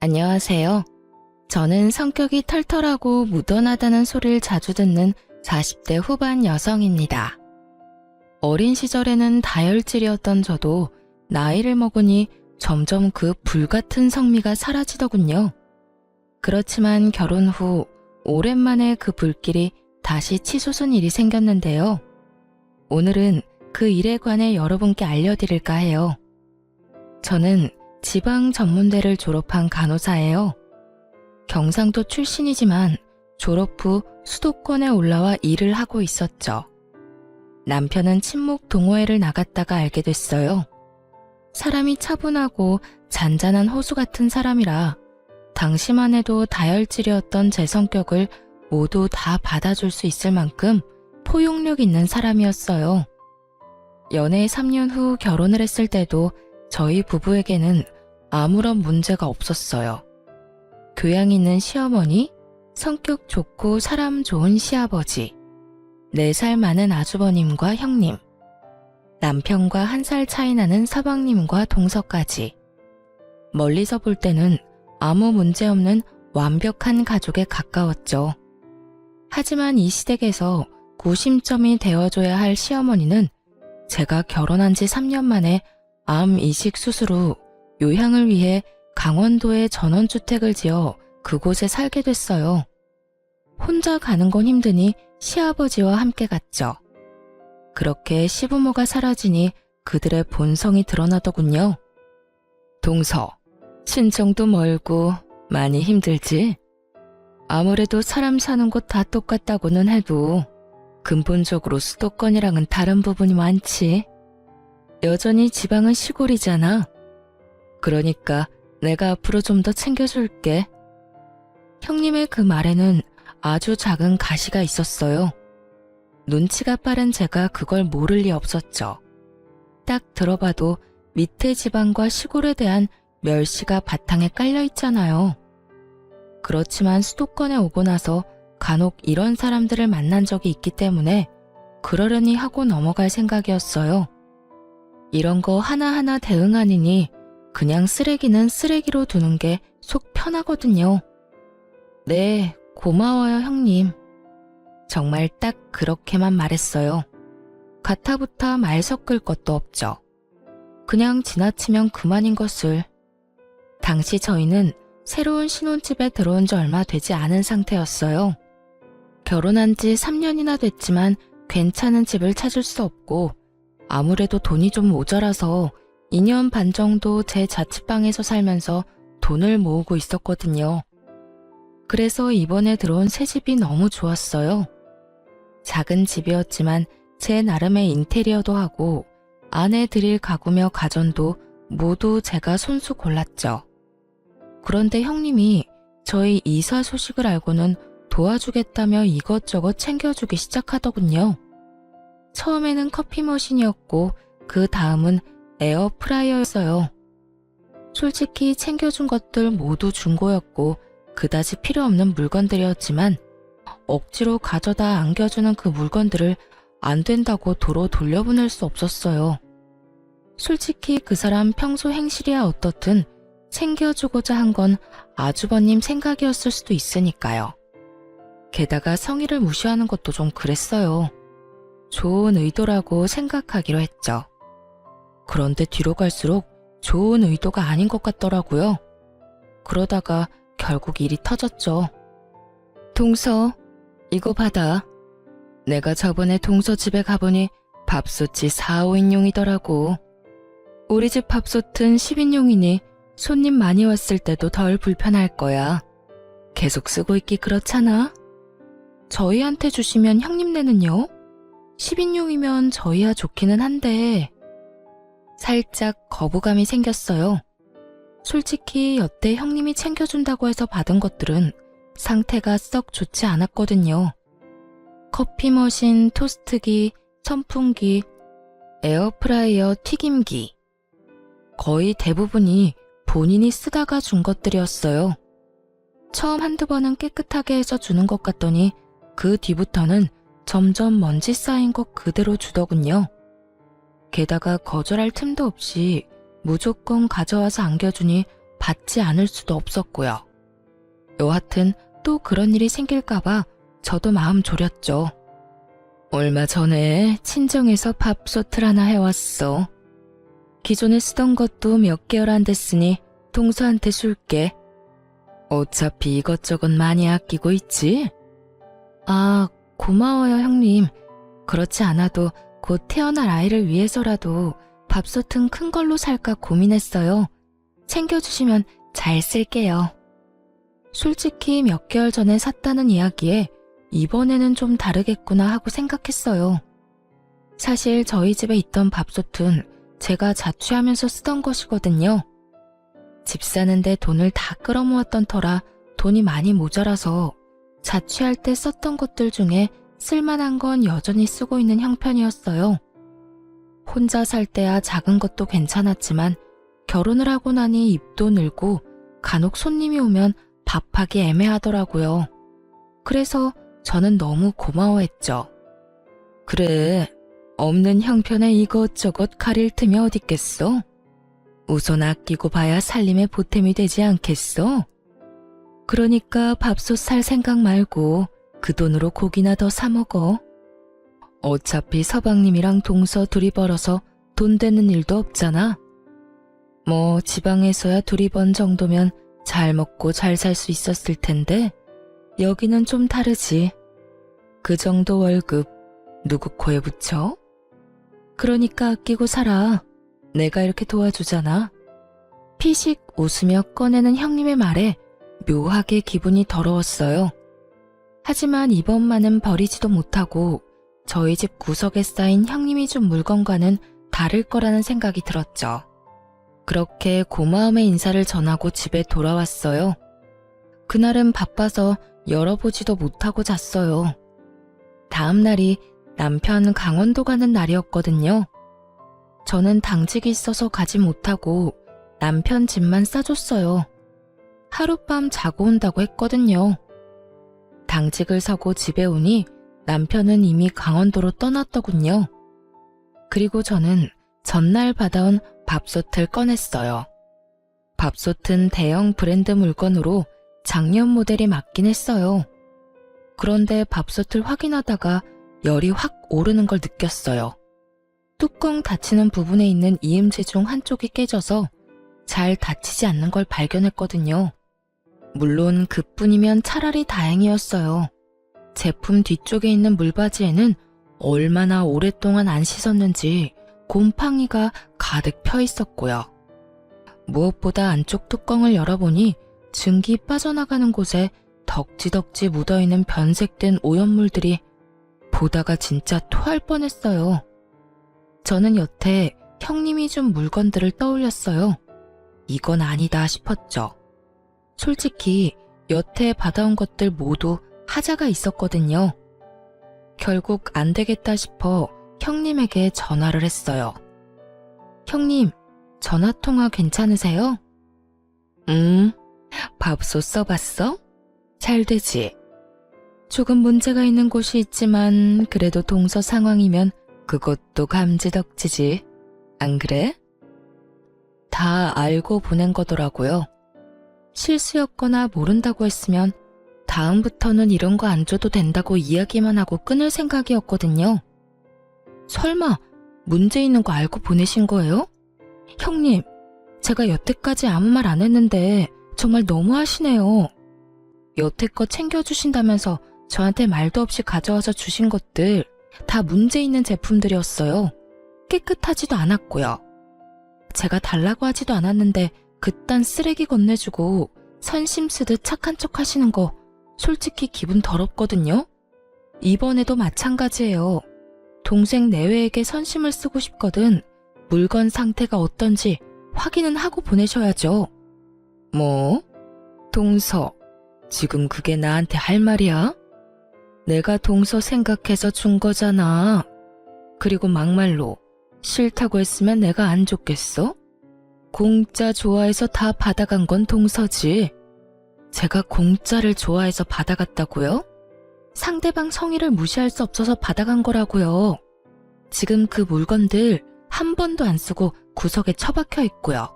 안녕하세요. 저는 성격이 털털하고 무던하다는 소리를 자주 듣는 40대 후반 여성입니다. 어린 시절에는 다혈질이었던 저도 나이를 먹으니 점점 그 불같은 성미가 사라지더군요. 그렇지만 결혼 후 오랜만에 그 불길이 다시 치솟은 일이 생겼는데요. 오늘은 그 일에 관해 여러분께 알려드릴까 해요. 저는 지방 전문대를 졸업한 간호사예요. 경상도 출신이지만 졸업 후 수도권에 올라와 일을 하고 있었죠. 남편은 친목 동호회를 나갔다가 알게 됐어요. 사람이 차분하고 잔잔한 호수 같은 사람이라 당시만 해도 다혈질이었던 제 성격을 모두 다 받아줄 수 있을 만큼 포용력 있는 사람이었어요. 연애 3년 후 결혼을 했을 때도 저희 부부에게는 아무런 문제가 없었어요. 교양 있는 시어머니, 성격 좋고 사람 좋은 시아버지, 4살 많은 아주버님과 형님, 남편과 1살 차이 나는 서방님과 동서까지. 멀리서 볼 때는 아무 문제 없는 완벽한 가족에 가까웠죠. 하지만 이 시댁에서 구심점이 되어줘야 할 시어머니는 제가 결혼한 지 3년 만에 암 이식 수술 후 요양을 위해 강원도에 전원주택을 지어 그곳에 살게 됐어요. 혼자 가는 건 힘드니 시아버지와 함께 갔죠. 그렇게 시부모가 사라지니 그들의 본성이 드러나더군요. 동서, 친정도 멀고 많이 힘들지? 아무래도 사람 사는 곳 다 똑같다고는 해도 근본적으로 수도권이랑은 다른 부분이 많지. 여전히 지방은 시골이잖아. 그러니까 내가 앞으로 좀 더 챙겨줄게. 형님의 그 말에는 아주 작은 가시가 있었어요. 눈치가 빠른 제가 그걸 모를 리 없었죠. 딱 들어봐도 밑에 지방과 시골에 대한 멸시가 바탕에 깔려 있잖아요. 그렇지만 수도권에 오고 나서 간혹 이런 사람들을 만난 적이 있기 때문에 그러려니 하고 넘어갈 생각이었어요. 이런 거 하나하나 대응하느니 그냥 쓰레기는 쓰레기로 두는 게 속 편하거든요. 네, 고마워요 형님. 정말 딱 그렇게만 말했어요. 가타부타 말 섞을 것도 없죠. 그냥 지나치면 그만인 것을. 당시 저희는 새로운 신혼집에 들어온 지 얼마 되지 않은 상태였어요. 결혼한 지 3년이나 됐지만 괜찮은 집을 찾을 수 없고 아무래도 돈이 좀 모자라서 2년 반 정도 제 자취방에서 살면서 돈을 모으고 있었거든요. 그래서 이번에 들어온 새 집이 너무 좋았어요. 작은 집이었지만 제 나름의 인테리어도 하고 아내 드릴 가구며 가전도 모두 제가 손수 골랐죠. 그런데 형님이 저희 이사 소식을 알고는 도와주겠다며 이것저것 챙겨주기 시작하더군요. 처음에는 커피 머신이었고 그 다음은 에어프라이어였어요. 솔직히 챙겨준 것들 모두 중고였고 그다지 필요 없는 물건들이었지만 억지로 가져다 안겨주는 그 물건들을 안 된다고 도로 돌려보낼 수 없었어요. 솔직히 그 사람 평소 행실이야 어떻든 챙겨주고자 한 건 아주버님 생각이었을 수도 있으니까요. 게다가 성의를 무시하는 것도 좀 그랬어요. 좋은 의도라고 생각하기로 했죠. 그런데 뒤로 갈수록 좋은 의도가 아닌 것 같더라고요. 그러다가 결국 일이 터졌죠. 동서, 이거 받아. 내가 저번에 동서 집에 가보니 밥솥이 4, 5인용이더라고. 우리 집 밥솥은 10인용이니 손님 많이 왔을 때도 덜 불편할 거야. 계속 쓰고 있기 그렇잖아. 저희한테 주시면 형님네는요? 10인용이면 저희야 좋기는 한데 살짝 거부감이 생겼어요. 솔직히 여태 형님이 챙겨준다고 해서 받은 것들은 상태가 썩 좋지 않았거든요. 커피 머신, 토스트기, 선풍기, 에어프라이어, 튀김기. 거의 대부분이 본인이 쓰다가 준 것들이었어요. 처음 한두 번은 깨끗하게 해서 주는 것 같더니 그 뒤부터는 점점 먼지 쌓인 것 그대로 주더군요. 게다가 거절할 틈도 없이 무조건 가져와서 안겨주니 받지 않을 수도 없었고요. 여하튼 또 그런 일이 생길까봐 저도 마음 졸였죠. 얼마 전에 친정에서 밥솥을 하나 해왔어. 기존에 쓰던 것도 몇 개월 안 됐으니 동서한테 줄게. 어차피 이것저것 많이 아끼고 있지? 아, 고마워요, 형님. 그렇지 않아도 곧 태어날 아이를 위해서라도 밥솥은 큰 걸로 살까 고민했어요. 챙겨주시면 잘 쓸게요. 솔직히 몇 개월 전에 샀다는 이야기에 이번에는 좀 다르겠구나 하고 생각했어요. 사실 저희 집에 있던 밥솥은 제가 자취하면서 쓰던 것이거든요. 집 사는데 돈을 다 끌어모았던 터라 돈이 많이 모자라서 자취할 때 썼던 것들 중에 쓸만한 건 여전히 쓰고 있는 형편이었어요. 혼자 살 때야 작은 것도 괜찮았지만 결혼을 하고 나니 입도 늘고 간혹 손님이 오면 밥하기 애매하더라고요. 그래서 저는 너무 고마워했죠. 그래, 없는 형편에 이것저것 가릴 틈이 어딨겠어? 우선 아끼고 봐야 살림에 보탬이 되지 않겠어? 그러니까 밥솥 살 생각 말고 그 돈으로 고기나 더 사 먹어. 어차피 서방님이랑 동서 둘이 벌어서 돈 되는 일도 없잖아. 뭐 지방에서야 둘이 번 정도면 잘 먹고 잘 살 수 있었을 텐데 여기는 좀 다르지. 그 정도 월급 누구 코에 붙여? 그러니까 아끼고 살아. 내가 이렇게 도와주잖아. 피식 웃으며 꺼내는 형님의 말에 묘하게 기분이 더러웠어요. 하지만 이번만은 버리지도 못하고 저희 집 구석에 쌓인 형님이 준 물건과는 다를 거라는 생각이 들었죠. 그렇게 고마움의 인사를 전하고 집에 돌아왔어요. 그날은 바빠서 열어보지도 못하고 잤어요. 다음 날이 남편 강원도 가는 날이었거든요. 저는 당직이 있어서 가지 못하고 남편 집만 싸줬어요. 하룻밤 자고 온다고 했거든요. 당직을 서고 집에 오니 남편은 이미 강원도로 떠났더군요. 그리고 저는 전날 받아온 밥솥을 꺼냈어요. 밥솥은 대형 브랜드 물건으로 작년 모델이 맞긴 했어요. 그런데 밥솥을 확인하다가 열이 확 오르는 걸 느꼈어요. 뚜껑 닫히는 부분에 있는 이음새 중 한쪽이 깨져서 잘 닫히지 않는 걸 발견했거든요. 물론 그뿐이면 차라리 다행이었어요. 제품 뒤쪽에 있는 물바지에는 얼마나 오랫동안 안 씻었는지 곰팡이가 가득 펴 있었고요. 무엇보다 안쪽 뚜껑을 열어보니 증기 빠져나가는 곳에 덕지덕지 묻어있는 변색된 오염물들이 보다가 진짜 토할 뻔했어요. 저는 여태 형님이 준 물건들을 떠올렸어요. 이건 아니다 싶었죠. 솔직히 여태 받아온 것들 모두 하자가 있었거든요. 결국 안 되겠다 싶어 형님에게 전화를 했어요. 형님, 전화통화 괜찮으세요? 밥솥 써봤어? 잘 되지? 조금 문제가 있는 곳이 있지만 그래도 동서 상황이면 그것도 감지덕지지. 안 그래? 다 알고 보낸 거더라고요. 실수였거나 모른다고 했으면 다음부터는 이런 거 안 줘도 된다고 이야기만 하고 끊을 생각이었거든요. 설마 문제 있는 거 알고 보내신 거예요? 형님, 제가 여태까지 아무 말 안 했는데 정말 너무하시네요. 여태껏 챙겨주신다면서 저한테 말도 없이 가져와서 주신 것들 다 문제 있는 제품들이었어요. 깨끗하지도 않았고요. 제가 달라고 하지도 않았는데 그딴 쓰레기 건네주고 선심 쓰듯 착한 척 하시는 거 솔직히 기분 더럽거든요. 이번에도 마찬가지예요. 동생 내외에게 선심을 쓰고 싶거든 물건 상태가 어떤지 확인은 하고 보내셔야죠. 뭐? 동서, 지금 그게 나한테 할 말이야? 내가 동서 생각해서 준 거잖아. 그리고 막말로 싫다고 했으면 내가 안 줬겠어? 공짜 좋아해서 다 받아간 건 동서지. 제가 공짜를 좋아해서 받아갔다고요? 상대방 성의를 무시할 수 없어서 받아간 거라고요. 지금 그 물건들 한 번도 안 쓰고 구석에 처박혀 있고요.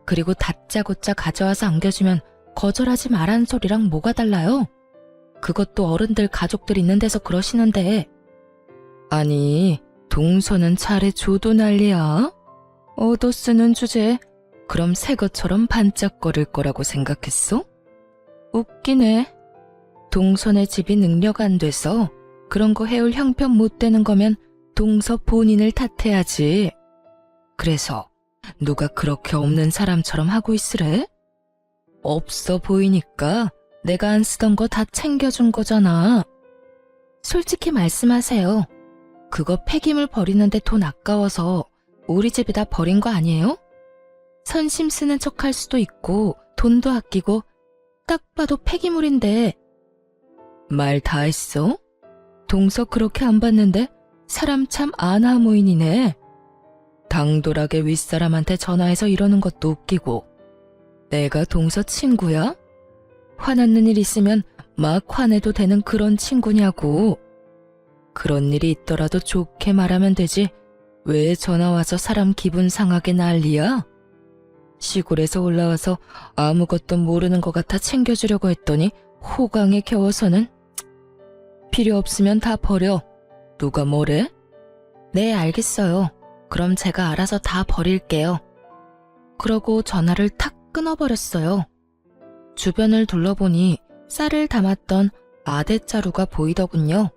그리고 다짜고짜 가져와서 안겨주면 거절하지 말라는 소리랑 뭐가 달라요? 그것도 어른들 가족들 있는 데서 그러시는데. 아니, 동서는 잘해줘도 난리야. 얻어 쓰는 주제에 그럼 새 것처럼 반짝거릴 거라고 생각했어? 웃기네. 동선의 집이 능력 안 돼서 그런 거 해올 형편 못 되는 거면 동서 본인을 탓해야지. 그래서 누가 그렇게 없는 사람처럼 하고 있으래? 없어 보이니까 내가 안 쓰던 거 다 챙겨준 거잖아. 솔직히 말씀하세요. 그거 폐기물 버리는데 돈 아까워서 우리 집에다 버린 거 아니에요? 선심 쓰는 척 할 수도 있고 돈도 아끼고 딱 봐도 폐기물인데. 말 다 했어? 동서 그렇게 안 봤는데 사람 참 아나무인이네. 당돌하게 윗사람한테 전화해서 이러는 것도 웃기고. 내가 동서 친구야? 화났는 일 있으면 막 화내도 되는 그런 친구냐고. 그런 일이 있더라도 좋게 말하면 되지 왜 전화와서 사람 기분 상하게 난리야? 시골에서 올라와서 아무것도 모르는 것 같아 챙겨주려고 했더니 호강에 겨워서는. 필요 없으면 다 버려. 누가 뭐래? 네, 알겠어요. 그럼 제가 알아서 다 버릴게요. 그러고 전화를 탁 끊어버렸어요. 주변을 둘러보니 쌀을 담았던 아대자루가 보이더군요.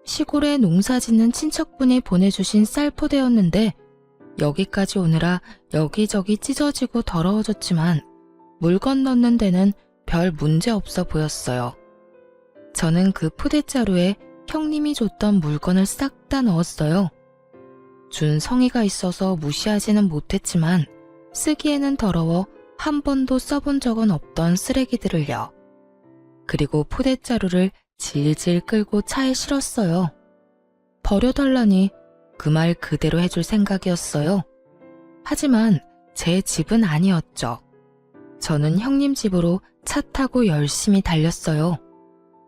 시골에 농사 짓는 친척분이 보내주신 쌀 포대였는데 여기까지 오느라 여기저기 찢어지고 더러워졌지만 물건 넣는 데는 별 문제 없어 보였어요. 저는 그 포대자루에 형님이 줬던 물건을 싹 다 넣었어요. 준 성의가 있어서 무시하지는 못했지만 쓰기에는 더러워 한 번도 써본 적은 없던 쓰레기들을요. 그리고 포대자루를 질질 끌고 차에 실었어요. 버려달라니 그 말 그대로 해줄 생각이었어요. 하지만 제 집은 아니었죠. 저는 형님 집으로 차 타고 열심히 달렸어요.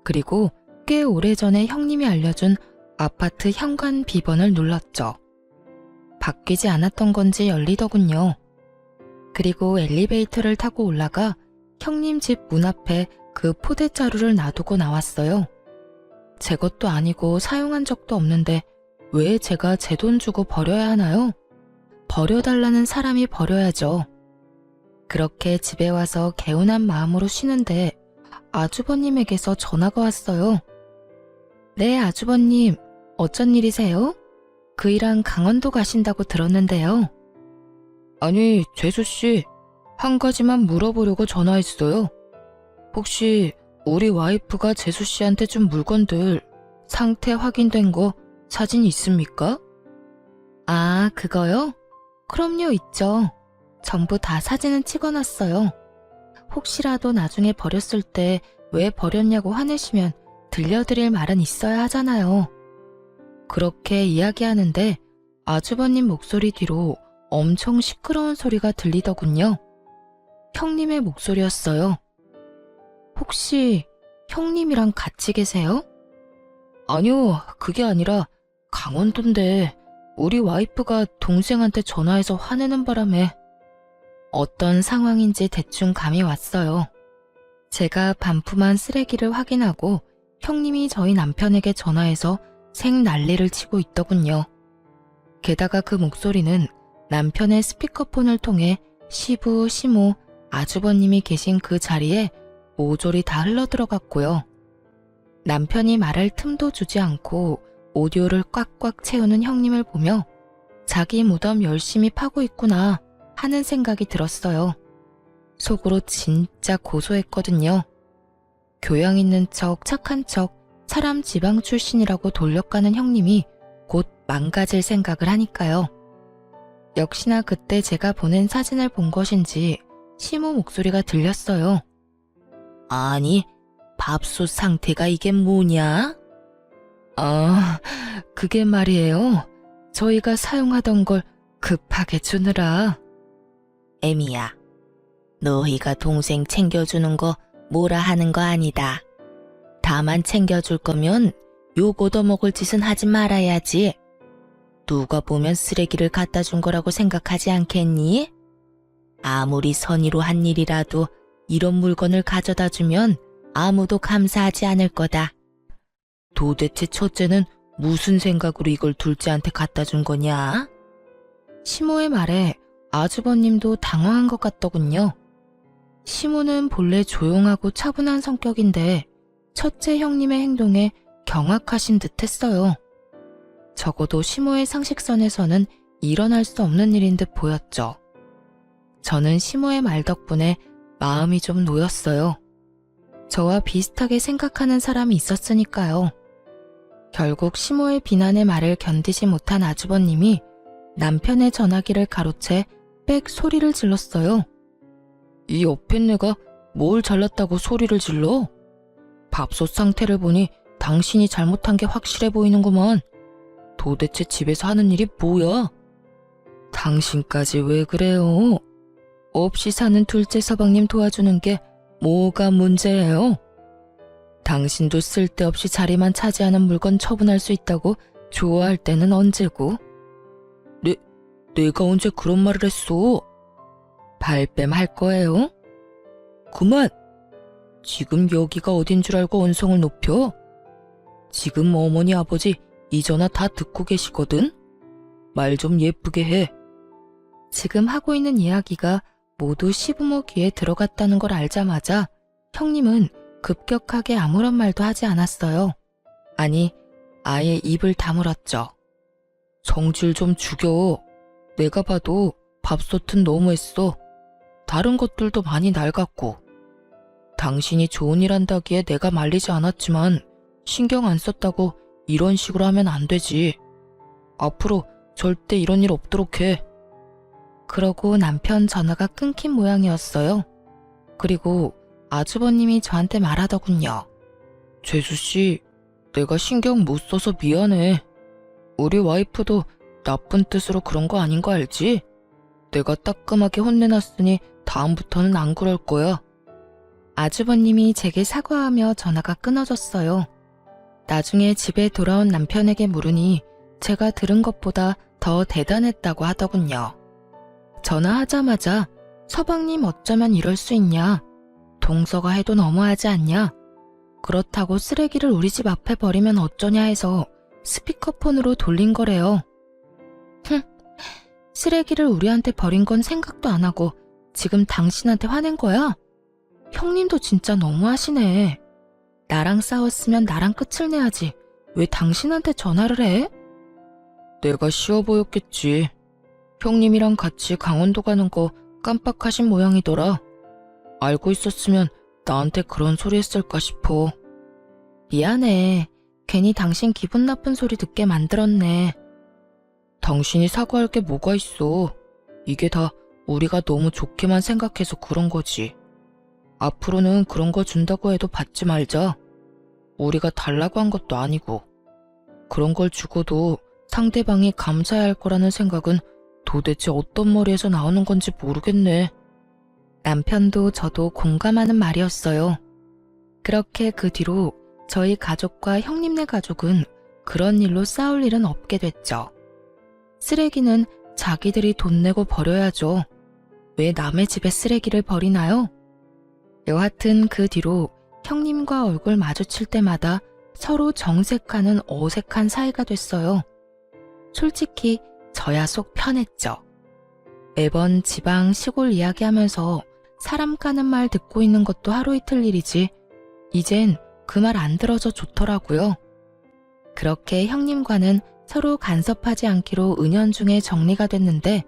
그리고 꽤 오래전에 형님이 알려준 아파트 현관 비번을 눌렀죠. 바뀌지 않았던 건지 열리더군요. 그리고 엘리베이터를 타고 올라가 형님 집 문 앞에 그 포대자루를 놔두고 나왔어요. 제 것도 아니고 사용한 적도 없는데 왜 제가 제 돈 주고 버려야 하나요? 버려달라는 사람이 버려야죠. 그렇게 집에 와서 개운한 마음으로 쉬는데 아주버님에게서 전화가 왔어요. 네, 아주버님. 어쩐 일이세요? 그 일랑 강원도 가신다고 들었는데요. 아니, 재수씨. 한 가지만 물어보려고 전화했어요. 혹시 우리 와이프가 재수씨한테 준 물건들 상태 확인된 거 사진 있습니까? 아, 그거요? 그럼요, 있죠. 전부 다 사진은 찍어놨어요. 혹시라도 나중에 버렸을 때 왜 버렸냐고 화내시면 들려드릴 말은 있어야 하잖아요. 그렇게 이야기하는데 아주버님 목소리 뒤로 엄청 시끄러운 소리가 들리더군요. 형님의 목소리였어요. 혹시 형님이랑 같이 계세요? 아니요, 그게 아니라 강원도인데 우리 와이프가 동생한테 전화해서 화내는 바람에. 어떤 상황인지 대충 감이 왔어요. 제가 반품한 쓰레기를 확인하고 형님이 저희 남편에게 전화해서 생난리를 치고 있더군요. 게다가 그 목소리는 남편의 스피커폰을 통해 시부, 시모, 아주버님이 계신 그 자리에 모조리 다 흘러들어갔고요. 남편이 말할 틈도 주지 않고 오디오를 꽉꽉 채우는 형님을 보며 자기 무덤 열심히 파고 있구나 하는 생각이 들었어요. 속으로 진짜 고소했거든요. 교양 있는 척, 착한 척, 사람 지방 출신이라고 돌려가는 형님이 곧 망가질 생각을 하니까요. 역시나 그때 제가 보낸 사진을 본 것인지 시모 목소리가 들렸어요. 아니, 밥솥 상태가 이게 뭐냐? 아, 그게 말이에요. 저희가 사용하던 걸 급하게 주느라. 애미야, 너희가 동생 챙겨주는 거 뭐라 하는 거 아니다. 다만 챙겨줄 거면 욕 얻어먹을 짓은 하지 말아야지. 누가 보면 쓰레기를 갖다 준 거라고 생각하지 않겠니? 아무리 선의로 한 일이라도 이런 물건을 가져다 주면 아무도 감사하지 않을 거다. 도대체 첫째는 무슨 생각으로 이걸 둘째한테 갖다 준 거냐? 시모의 말에 아주버님도 당황한 것 같더군요. 시모는 본래 조용하고 차분한 성격인데 첫째 형님의 행동에 경악하신 듯 했어요. 적어도 시모의 상식선에서는 일어날 수 없는 일인 듯 보였죠. 저는 시모의 말 덕분에 마음이 좀 놓였어요. 저와 비슷하게 생각하는 사람이 있었으니까요. 결국 시모의 비난의 말을 견디지 못한 아주버님이 남편의 전화기를 가로채 빽 소리를 질렀어요. 이 옆에네가 뭘 잘났다고 소리를 질러? 밥솥 상태를 보니 당신이 잘못한 게 확실해 보이는구먼. 도대체 집에서 하는 일이 뭐야? 당신까지 왜 그래요? 없이 사는 둘째 서방님 도와주는 게 뭐가 문제예요? 당신도 쓸데없이 자리만 차지하는 물건 처분할 수 있다고 좋아할 때는 언제고? 내가 언제 그런 말을 했어? 발뺌 할 거예요? 그만! 지금 여기가 어딘 줄 알고 언성을 높여? 지금 어머니 아버지 이 전화 다 듣고 계시거든? 말 좀 예쁘게 해. 지금 하고 있는 이야기가 모두 시부모 귀에 들어갔다는 걸 알자마자 형님은 급격하게 아무런 말도 하지 않았어요. 아니, 아예 입을 다물었죠. 성질 좀 죽여. 내가 봐도 밥솥은 너무했어. 다른 것들도 많이 낡았고. 당신이 좋은 일 한다기에 내가 말리지 않았지만 신경 안 썼다고 이런 식으로 하면 안 되지. 앞으로 절대 이런 일 없도록 해. 그러고 남편 전화가 끊긴 모양이었어요. 그리고 아주버님이 저한테 말하더군요. 재수씨, 내가 신경 못 써서 미안해. 우리 와이프도 나쁜 뜻으로 그런 거 아닌 거 알지? 내가 따끔하게 혼내놨으니 다음부터는 안 그럴 거야. 아주버님이 제게 사과하며 전화가 끊어졌어요. 나중에 집에 돌아온 남편에게 물으니 제가 들은 것보다 더 대단했다고 하더군요. 전화하자마자 서방님 어쩌면 이럴 수 있냐? 동서가 해도 너무하지 않냐? 그렇다고 쓰레기를 우리 집 앞에 버리면 어쩌냐 해서 스피커폰으로 돌린 거래요. 쓰레기를 우리한테 버린 건 생각도 안 하고 지금 당신한테 화낸 거야? 형님도 진짜 너무하시네. 나랑 싸웠으면 나랑 끝을 내야지. 왜 당신한테 전화를 해? 내가 쉬워 보였겠지. 형님이랑 같이 강원도 가는 거 깜빡하신 모양이더라. 알고 있었으면 나한테 그런 소리 했을까 싶어. 미안해. 괜히 당신 기분 나쁜 소리 듣게 만들었네. 당신이 사과할 게 뭐가 있어. 이게 다 우리가 너무 좋게만 생각해서 그런 거지. 앞으로는 그런 거 준다고 해도 받지 말자. 우리가 달라고 한 것도 아니고. 그런 걸 주고도 상대방이 감사해야 할 거라는 생각은 도대체 어떤 머리에서 나오는 건지 모르겠네. 남편도 저도 공감하는 말이었어요. 그렇게 그 뒤로 저희 가족과 형님네 가족은 그런 일로 싸울 일은 없게 됐죠. 쓰레기는 자기들이 돈 내고 버려야죠. 왜 남의 집에 쓰레기를 버리나요? 여하튼 그 뒤로 형님과 얼굴 마주칠 때마다 서로 정색하는 어색한 사이가 됐어요. 솔직히 저야 속 편했죠. 매번 지방 시골 이야기하면서 사람 까는 말 듣고 있는 것도 하루 이틀 일이지 이젠 그 말 안 들어서 좋더라고요. 그렇게 형님과는 서로 간섭하지 않기로 은연중에 정리가 됐는데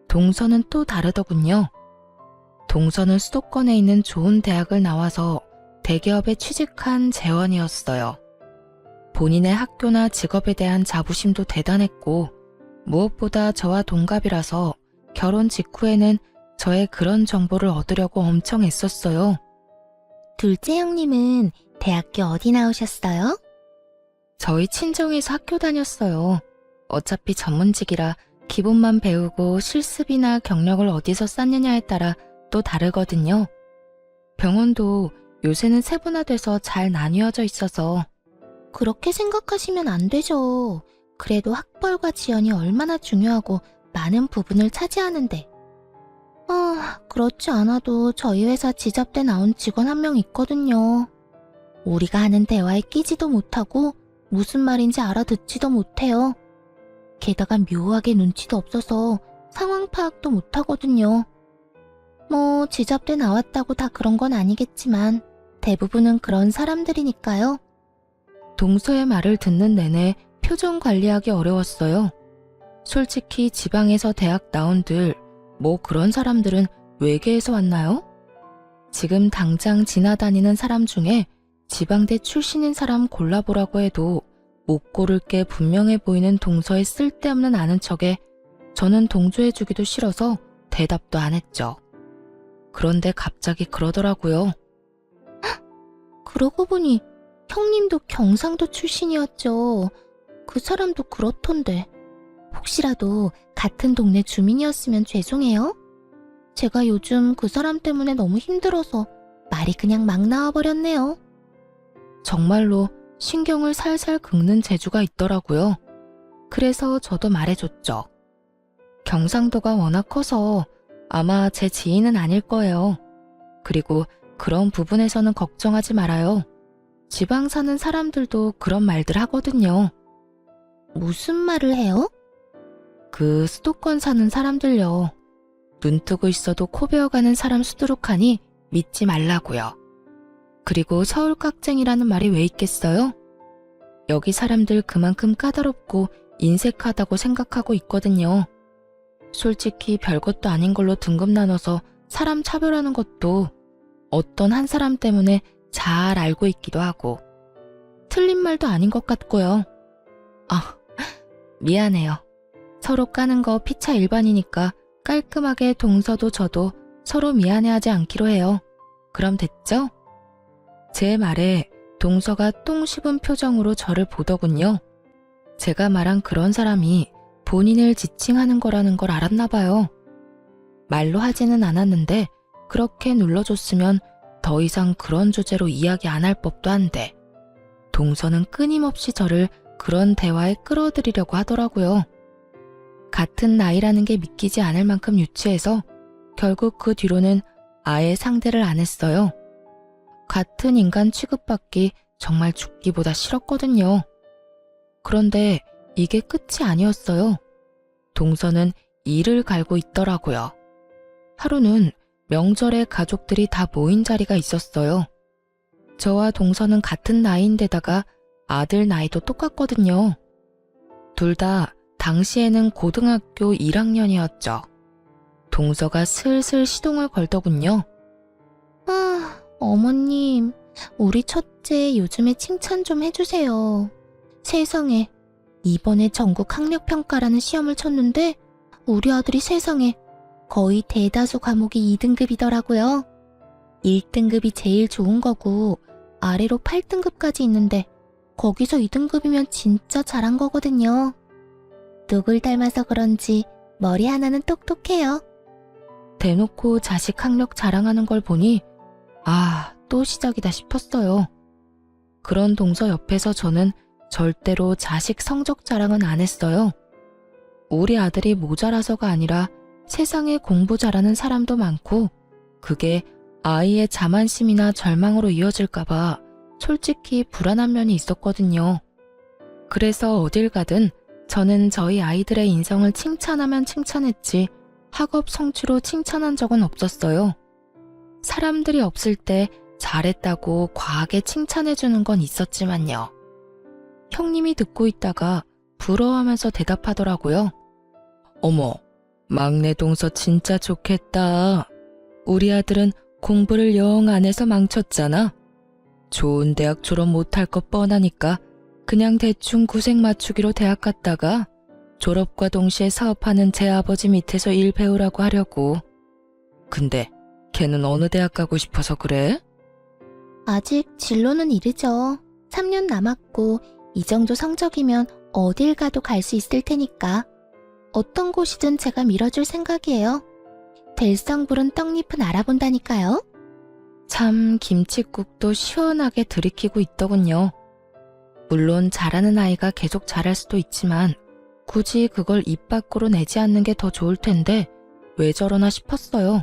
동서는 또 다르더군요. 동서는 수도권에 있는 좋은 대학을 나와서 대기업에 취직한 재원이었어요. 본인의 학교나 직업에 대한 자부심도 대단했고 무엇보다 저와 동갑이라서 결혼 직후에는 저의 그런 정보를 얻으려고 엄청 애썼어요. 둘째 형님은 대학교 어디 나오셨어요? 저희 친정에서 학교 다녔어요. 어차피 전문직이라 기본만 배우고 실습이나 경력을 어디서 쌓느냐에 따라 또 다르거든요. 병원도 요새는 세분화돼서 잘 나뉘어져 있어서. 그렇게 생각하시면 안 되죠. 그래도 학벌과 지연이 얼마나 중요하고 많은 부분을 차지하는데. 그렇지 않아도 저희 회사 지잡대 나온 직원 한 명 있거든요. 우리가 하는 대화에 끼지도 못하고 무슨 말인지 알아듣지도 못해요. 게다가 묘하게 눈치도 없어서 상황 파악도 못하거든요. 뭐 지잡대 나왔다고 다 그런 건 아니겠지만 대부분은 그런 사람들이니까요. 동서의 말을 듣는 내내 표정 관리하기 어려웠어요. 솔직히 지방에서 대학 나온들, 뭐 그런 사람들은 외계에서 왔나요? 지금 당장 지나다니는 사람 중에 지방대 출신인 사람 골라보라고 해도 못 고를 게 분명해 보이는 동서의 쓸데없는 아는 척에 저는 동조해주기도 싫어서 대답도 안 했죠. 그런데 갑자기 그러더라고요. 그러고 보니 형님도 경상도 출신이었죠. 그 사람도 그렇던데. 혹시라도 같은 동네 주민이었으면 죄송해요. 제가 요즘 그 사람 때문에 너무 힘들어서 말이 그냥 막 나와버렸네요. 정말로 신경을 살살 긁는 재주가 있더라고요. 그래서 저도 말해줬죠. 경상도가 워낙 커서 아마 제 지인은 아닐 거예요. 그리고 그런 부분에서는 걱정하지 말아요. 지방 사는 사람들도 그런 말들 하거든요. 무슨 말을 해요? 그 수도권 사는 사람들요. 눈 뜨고 있어도 코 베어가는 사람 수두룩하니 믿지 말라고요. 그리고 서울 깍쟁이라는 말이 왜 있겠어요? 여기 사람들 그만큼 까다롭고 인색하다고 생각하고 있거든요. 솔직히 별것도 아닌 걸로 등급 나눠서 사람 차별하는 것도 어떤 한 사람 때문에 잘 알고 있기도 하고 틀린 말도 아닌 것 같고요. 미안해요. 서로 까는 거 피차 일반이니까 깔끔하게 동서도 저도 서로 미안해하지 않기로 해요. 그럼 됐죠? 제 말에 동서가 똥 씹은 표정으로 저를 보더군요. 제가 말한 그런 사람이 본인을 지칭하는 거라는 걸 알았나 봐요. 말로 하지는 않았는데 그렇게 눌러줬으면 더 이상 그런 주제로 이야기 안 할 법도 한데 동서는 끊임없이 저를 그런 대화에 끌어들이려고 하더라고요. 같은 나이라는 게 믿기지 않을 만큼 유치해서 결국 그 뒤로는 아예 상대를 안 했어요. 같은 인간 취급받기 정말 죽기보다 싫었거든요. 그런데 이게 끝이 아니었어요. 동서는 이를 갈고 있더라고요. 하루는 명절에 가족들이 다 모인 자리가 있었어요. 저와 동서는 같은 나이인데다가 아들 나이도 똑같거든요. 둘 다 당시에는 고등학교 1학년이었죠. 동서가 슬슬 시동을 걸더군요. 어머님, 우리 첫째 요즘에 칭찬 좀 해주세요. 세상에, 이번에 전국 학력평가라는 시험을 쳤는데 우리 아들이 세상에 거의 대다수 과목이 2등급이더라고요. 1등급이 제일 좋은 거고 아래로 8등급까지 있는데 거기서 2등급이면 진짜 잘한 거거든요. 누굴 닮아서 그런지 머리 하나는 똑똑해요. 대놓고 자식 학력 자랑하는 걸 보니 또 시작이다 싶었어요. 그런 동서 옆에서 저는 절대로 자식 성적 자랑은 안 했어요. 우리 아들이 모자라서가 아니라 세상에 공부 잘하는 사람도 많고 그게 아이의 자만심이나 절망으로 이어질까봐 솔직히 불안한 면이 있었거든요. 그래서 어딜 가든 저는 저희 아이들의 인성을 칭찬하면 칭찬했지 학업 성취로 칭찬한 적은 없었어요. 사람들이 없을 때 잘했다고 과하게 칭찬해주는 건 있었지만요. 형님이 듣고 있다가 부러워하면서 대답하더라고요. 어머, 막내 동서 진짜 좋겠다. 우리 아들은 공부를 영 안 해서 망쳤잖아. 좋은 대학 졸업 못할 거 뻔하니까 그냥 대충 구색 맞추기로 대학 갔다가 졸업과 동시에 사업하는 제 아버지 밑에서 일 배우라고 하려고. 근데 걔는 어느 대학 가고 싶어서 그래? 아직 진로는 이르죠. 3년 남았고 이 정도 성적이면 어딜 가도 갈 수 있을 테니까. 어떤 곳이든 제가 밀어줄 생각이에요. 될성 부른 떡잎은 알아본다니까요. 참 김칫국도 시원하게 들이키고 있더군요. 물론 잘하는 아이가 계속 잘할 수도 있지만 굳이 그걸 입 밖으로 내지 않는 게 더 좋을 텐데 왜 저러나 싶었어요.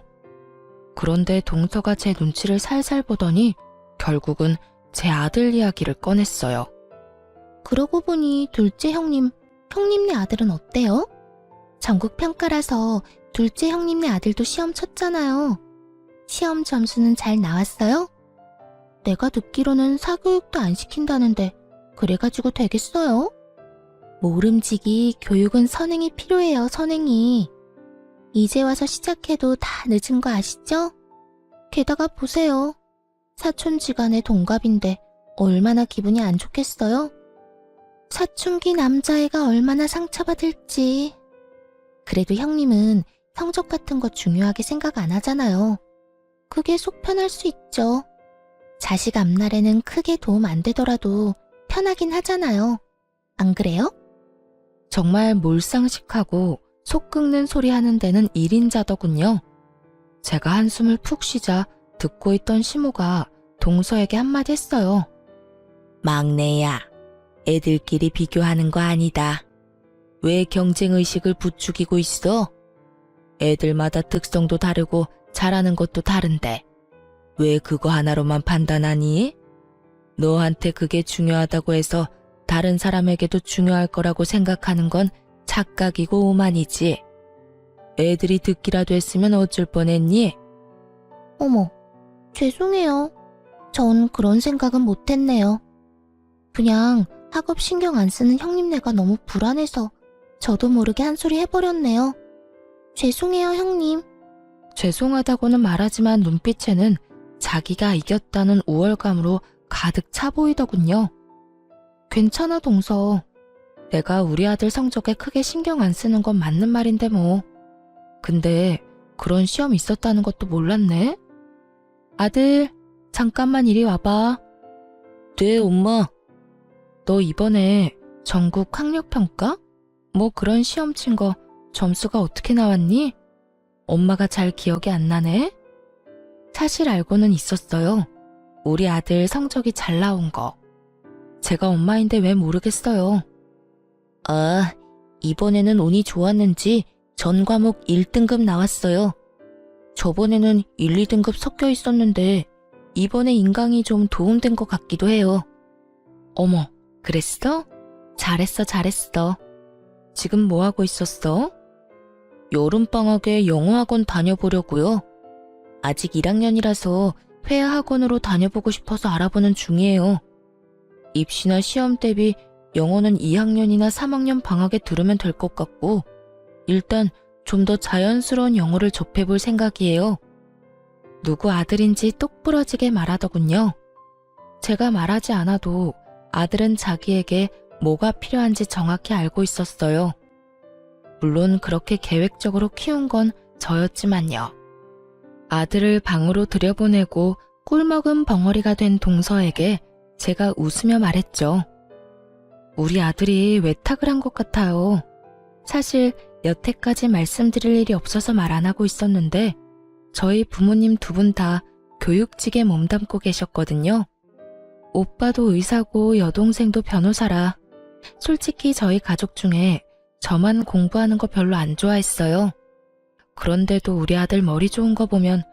그런데 동서가 제 눈치를 살살 보더니 결국은 제 아들 이야기를 꺼냈어요. 그러고 보니 둘째 형님네 아들은 어때요? 전국 평가라서 둘째 형님네 아들도 시험 쳤잖아요. 시험 점수는 잘 나왔어요? 내가 듣기로는 사교육도 안 시킨다는데 그래가지고 되겠어요? 모름지기 교육은 선행이 필요해요, 선행이. 이제 와서 시작해도 다 늦은 거 아시죠? 게다가 보세요. 사촌지간의 동갑인데 얼마나 기분이 안 좋겠어요? 사춘기 남자애가 얼마나 상처받을지. 그래도 형님은 성적 같은 거 중요하게 생각 안 하잖아요. 그게 속 편할 수 있죠. 자식 앞날에는 크게 도움 안 되더라도 편하긴 하잖아요. 안 그래요? 정말 몰상식하고 속 끓는 소리 하는 데는 1인자더군요. 제가 한숨을 푹 쉬자 듣고 있던 시모가 동서에게 한마디 했어요. 막내야, 애들끼리 비교하는 거 아니다. 왜 경쟁의식을 부추기고 있어? 애들마다 특성도 다르고 잘하는 것도 다른데 왜 그거 하나로만 판단하니? 너한테 그게 중요하다고 해서 다른 사람에게도 중요할 거라고 생각하는 건 착각이고 오만이지. 애들이 듣기라도 했으면 어쩔 뻔했니? 어머, 죄송해요. 전 그런 생각은 못했네요. 그냥 학업 신경 안 쓰는 형님네가 너무 불안해서 저도 모르게 한 소리 해버렸네요. 죄송해요, 형님. 죄송하다고는 말하지만 눈빛에는 자기가 이겼다는 우월감으로 가득 차 보이더군요. 괜찮아, 동서. 내가 우리 아들 성적에 크게 신경 안 쓰는 건 맞는 말인데 뭐. 근데 그런 시험 있었다는 것도 몰랐네. 아들, 잠깐만 이리 와봐. 네, 엄마. 너 이번에 전국 학력평가? 뭐 그런 시험 친 거 점수가 어떻게 나왔니? 엄마가 잘 기억이 안 나네? 사실 알고는 있었어요. 우리 아들 성적이 잘 나온 거. 제가 엄마인데 왜 모르겠어요. 아, 이번에는 운이 좋았는지 전 과목 1등급 나왔어요. 저번에는 1, 2등급 섞여 있었는데 이번에 인강이 좀 도움된 것 같기도 해요. 어머, 그랬어? 잘했어, 잘했어. 지금 뭐 하고 있었어? 여름방학에 영어학원 다녀보려고요. 아직 1학년이라서 회화학원으로 다녀보고 싶어서 알아보는 중이에요. 입시나 시험 대비 영어는 2학년이나 3학년 방학에 들으면 될 것 같고 일단 좀 더 자연스러운 영어를 접해볼 생각이에요. 누구 아들인지 똑부러지게 말하더군요. 제가 말하지 않아도 아들은 자기에게 뭐가 필요한지 정확히 알고 있었어요. 물론 그렇게 계획적으로 키운 건 저였지만요. 아들을 방으로 들여보내고 꿀먹은 벙어리가 된 동서에게 제가 웃으며 말했죠. 우리 아들이 외탁을 한 것 같아요. 사실 여태까지 말씀드릴 일이 없어서 말 안 하고 있었는데 저희 부모님 두 분 다 교육직에 몸담고 계셨거든요. 오빠도 의사고 여동생도 변호사라. 솔직히 저희 가족 중에 저만 공부하는 거 별로 안 좋아했어요. 그런데도 우리 아들 머리 좋은 거 보면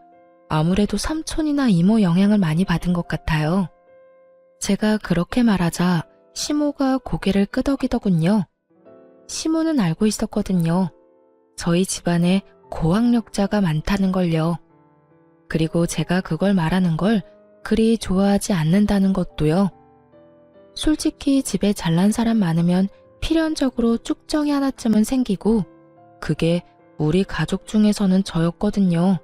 아무래도 삼촌이나 이모 영향을 많이 받은 것 같아요. 제가 그렇게 말하자 시모가 고개를 끄덕이더군요. 시모는 알고 있었거든요. 저희 집안에 고학력자가 많다는 걸요. 그리고 제가 그걸 말하는 걸 그리 좋아하지 않는다는 것도요. 솔직히 집에 잘난 사람 많으면 필연적으로 쭉정이 하나쯤은 생기고 그게 우리 가족 중에서는 저였거든요.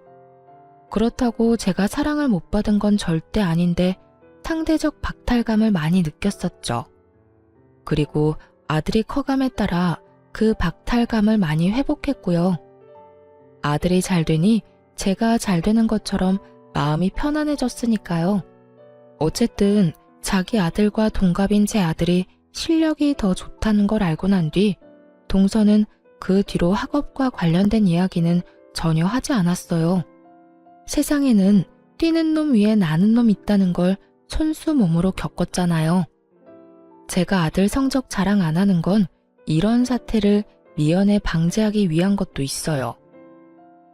그렇다고 제가 사랑을 못 받은 건 절대 아닌데 상대적 박탈감을 많이 느꼈었죠. 그리고 아들이 커감에 따라 그 박탈감을 많이 회복했고요. 아들이 잘 되니 제가 잘 되는 것처럼 마음이 편안해졌으니까요. 어쨌든 자기 아들과 동갑인 제 아들이 실력이 더 좋다는 걸 알고 난 뒤 동서는 그 뒤로 학업과 관련된 이야기는 전혀 하지 않았어요. 세상에는 뛰는 놈 위에 나는 놈 있다는 걸 손수 몸으로 겪었잖아요. 제가 아들 성적 자랑 안 하는 건 이런 사태를 미연에 방지하기 위한 것도 있어요.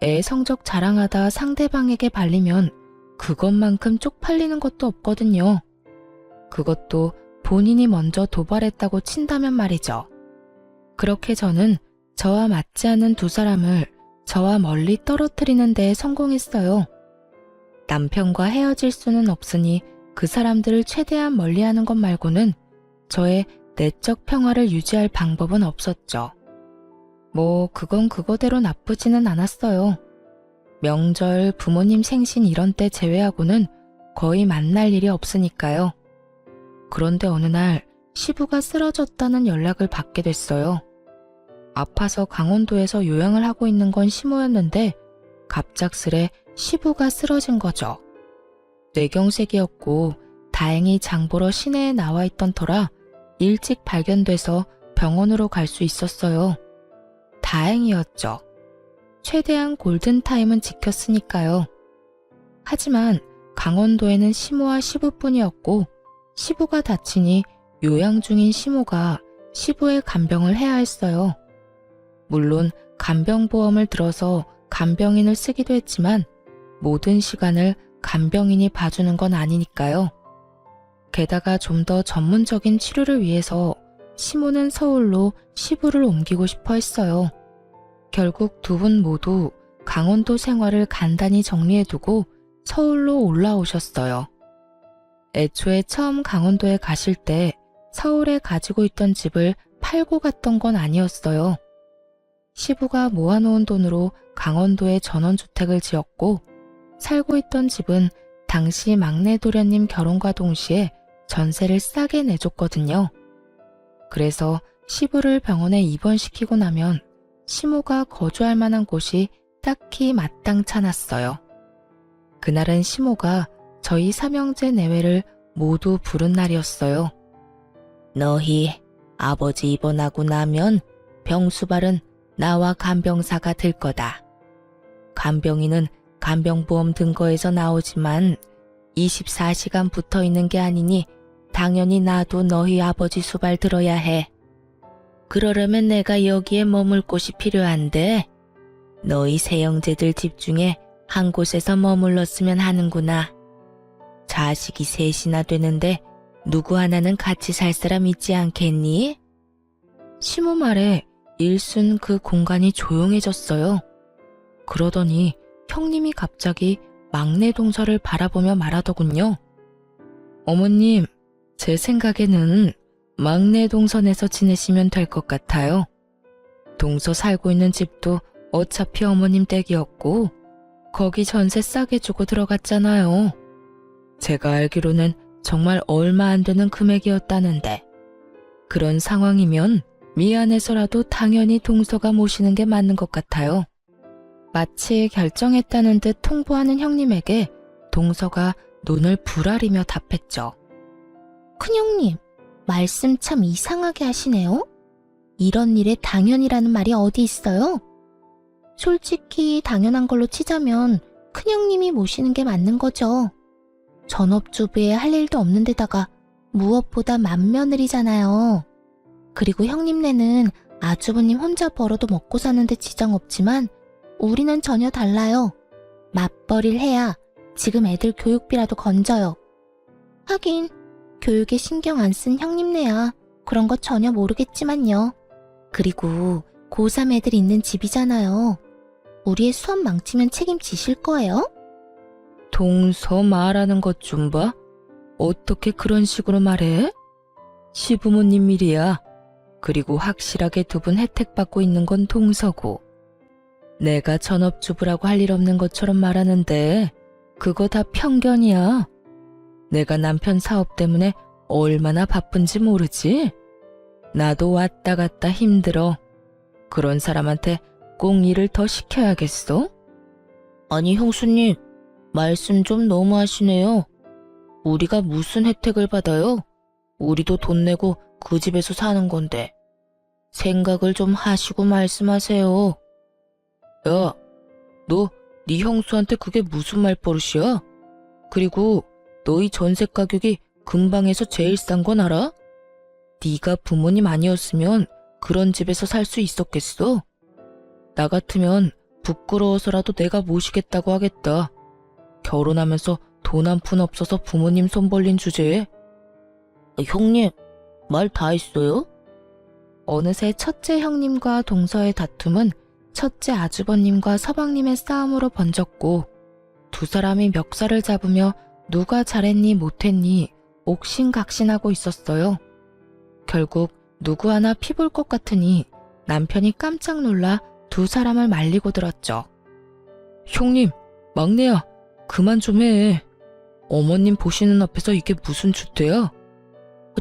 애 성적 자랑하다 상대방에게 발리면 그것만큼 쪽팔리는 것도 없거든요. 그것도 본인이 먼저 도발했다고 친다면 말이죠. 그렇게 저는 저와 맞지 않는 두 사람을 저와 멀리 떨어뜨리는 데 성공했어요. 남편과 헤어질 수는 없으니 그 사람들을 최대한 멀리하는 것 말고는 저의 내적 평화를 유지할 방법은 없었죠. 뭐 그건 그거대로 나쁘지는 않았어요. 명절, 부모님 생신 이런 때 제외하고는 거의 만날 일이 없으니까요. 그런데 어느 날 시부가 쓰러졌다는 연락을 받게 됐어요. 아파서 강원도에서 요양을 하고 있는 건 시모였는데 갑작스레 시부가 쓰러진 거죠. 뇌경색이었고 다행히 장보러 시내에 나와 있던 터라 일찍 발견돼서 병원으로 갈 수 있었어요. 다행이었죠. 최대한 골든타임은 지켰으니까요. 하지만 강원도에는 시모와 시부뿐이었고 시부가 다치니 요양 중인 시모가 시부의 간병을 해야 했어요. 물론 간병보험을 들어서 간병인을 쓰기도 했지만 모든 시간을 간병인이 봐주는 건 아니니까요. 게다가 좀 더 전문적인 치료를 위해서 시모는 서울로 시부를 옮기고 싶어 했어요. 결국 두 분 모두 강원도 생활을 간단히 정리해두고 서울로 올라오셨어요. 애초에 처음 강원도에 가실 때 서울에 가지고 있던 집을 팔고 갔던 건 아니었어요. 시부가 모아놓은 돈으로 강원도에 전원주택을 지었고 살고 있던 집은 당시 막내 도련님 결혼과 동시에 전세를 싸게 내줬거든요. 그래서 시부를 병원에 입원시키고 나면 시모가 거주할 만한 곳이 딱히 마땅찮았어요. 그날은 시모가 저희 삼형제 내외를 모두 부른 날이었어요. 너희 아버지 입원하고 나면 병수발은 나와 간병사가 될 거다. 간병인은 간병보험 등거에서 나오지만 24시간 붙어 있는 게 아니니 당연히 나도 너희 아버지 수발 들어야 해. 그러려면 내가 여기에 머물 곳이 필요한데 너희 세 형제들 집 중에 한 곳에서 머물렀으면 하는구나. 자식이 셋이나 되는데 누구 하나는 같이 살 사람 있지 않겠니? 시모 말에 일순 그 공간이 조용해졌어요. 그러더니 형님이 갑자기 막내 동서를 바라보며 말하더군요. 어머님, 제 생각에는 막내 동선에서 지내시면 될 것 같아요. 동서 살고 있는 집도 어차피 어머님 댁이었고 거기 전세 싸게 주고 들어갔잖아요. 제가 알기로는 정말 얼마 안 되는 금액이었다는데 그런 상황이면 미안해서라도 당연히 동서가 모시는 게 맞는 것 같아요. 마치 결정했다는 듯 통보하는 형님에게 동서가 눈을 부라리며 답했죠. 큰형님, 말씀 참 이상하게 하시네요. 이런 일에 당연이라는 말이 어디 있어요? 솔직히 당연한 걸로 치자면 큰형님이 모시는 게 맞는 거죠. 전업주부에 할 일도 없는 데다가 무엇보다 맏며느리잖아요. 그리고 형님네는 아주버님 혼자 벌어도 먹고 사는데 지장 없지만 우리는 전혀 달라요. 맞벌이를 해야 지금 애들 교육비라도 건져요. 하긴 교육에 신경 안 쓴 형님네야 그런 거 전혀 모르겠지만요. 그리고 고3 애들 있는 집이잖아요. 우리의 수업 망치면 책임지실 거예요? 동서 말하는 것 좀 봐. 어떻게 그런 식으로 말해? 시부모님 일이야. 그리고 확실하게 두 분 혜택 받고 있는 건 동서고. 내가 전업주부라고 할 일 없는 것처럼 말하는데 그거 다 편견이야. 내가 남편 사업 때문에 얼마나 바쁜지 모르지? 나도 왔다 갔다 힘들어. 그런 사람한테 꼭 일을 더 시켜야겠어? 아니 형수님, 말씀 좀 너무하시네요. 우리가 무슨 혜택을 받아요? 우리도 돈 내고 그 집에서 사는 건데. 생각을 좀 하시고 말씀하세요. 야, 너 네 형수한테 그게 무슨 말버릇이야? 그리고 너희 전세 가격이 근방에서 제일 싼 건 알아? 네가 부모님 아니었으면 그런 집에서 살 수 있었겠어? 나 같으면 부끄러워서라도 내가 모시겠다고 하겠다. 결혼하면서 돈 한 푼 없어서 부모님 손 벌린 주제에. 형님, 말 다 했어요? 어느새 첫째 형님과 동서의 다툼은 첫째 아주버님과 서방님의 싸움으로 번졌고 두 사람이 멱살을 잡으며 누가 잘했니 못했니 옥신각신하고 있었어요. 결국 누구 하나 피볼 것 같으니 남편이 깜짝 놀라 두 사람을 말리고 들었죠. 형님, 막내야, 그만 좀 해. 어머님 보시는 앞에서 이게 무슨 주태야?